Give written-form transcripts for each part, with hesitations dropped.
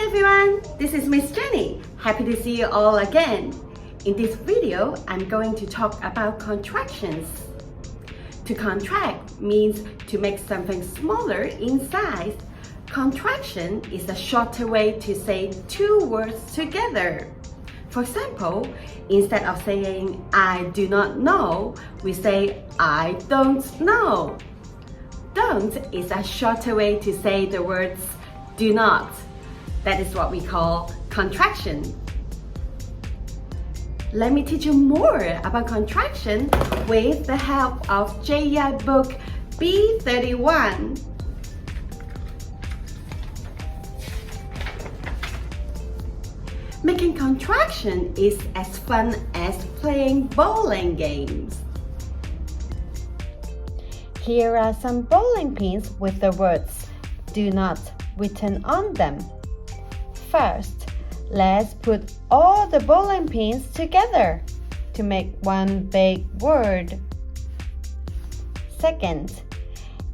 Hi everyone, this is Miss Jenny. Happy to see you all again. In this video, I'm going to talk about contractions. To contract means to make something smaller in size. Contraction is a shorter way to say two words together. For example, instead of saying I do not know, we say I don't know. Don't is a shorter way to say the words do not. That is what we call contraction. Let me teach you more about contraction with the help of JEI book B31. Making contraction is as fun as playing bowling games. Here are some bowling pins with the words "do not" written on them. First, let's put all the bowling pins together to make one big word. Second,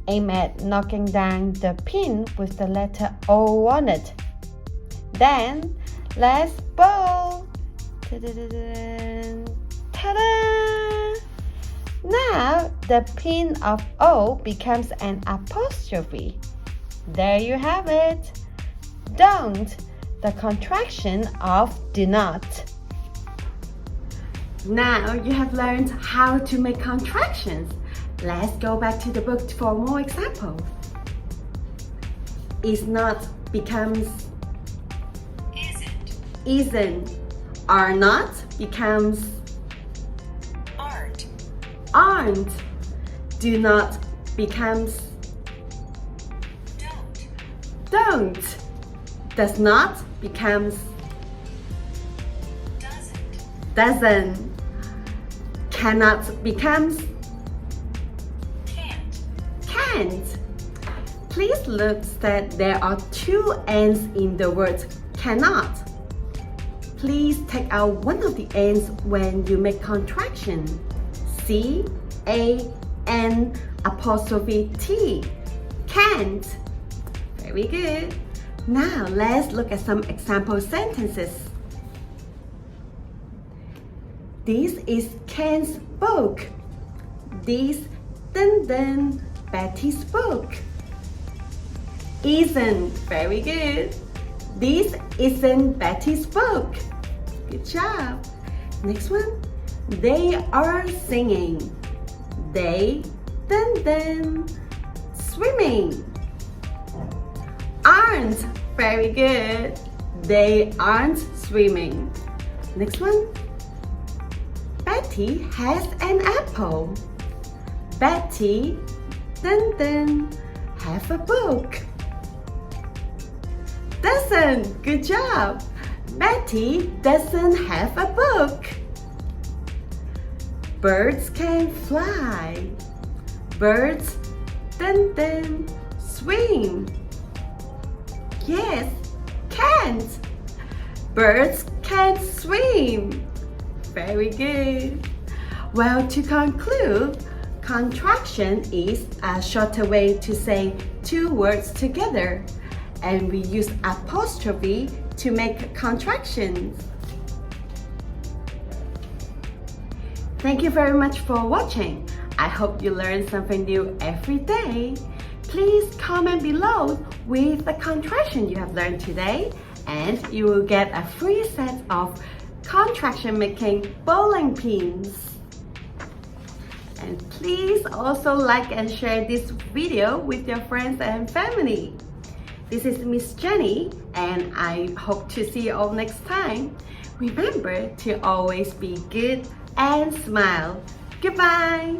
aim at knocking down the pin with the letter O on it. Then, let's bowl. Ta-da! Now, the pin of O becomes an apostrophe. There you have it. Don't, the contraction of do not. Now you have learned how to make contractions. Let's go back to the book for more examples. Is not becomes isn't. Are not becomes aren't. Do not becomes don't. Does not becomes doesn't. Cannot becomes can't. Please look that there are two N's in the word cannot. Please take out one of the N's when you make contraction. C-A-N''T. Can't. Very good. Now let's look at some example sentences. This is Ken's book. This Betty's book. Isn't. Very good. This isn't Betty's book. Good job. Next one. They are singing. They swimming. Aren't. Very good. They aren't swimming. Next one. Betty has an apple. Betty have a book. Doesn't. Good job. Betty doesn't have a book. Birds can fly. Birds swing. Yes, can't. Birds can't swim. Very good. Well, to conclude, contraction is a shorter way to say two words together, and we use apostrophe to make contractions. Thank you very much for watching. I hope you learn something new every day. Please comment below with the contraction you have learned today, and you will get a free set of contraction making bowling pins. And please also like and share this video with your friends and family. This is Miss Jenny, and I hope to see you all next time. Remember to always be good and smile. Goodbye.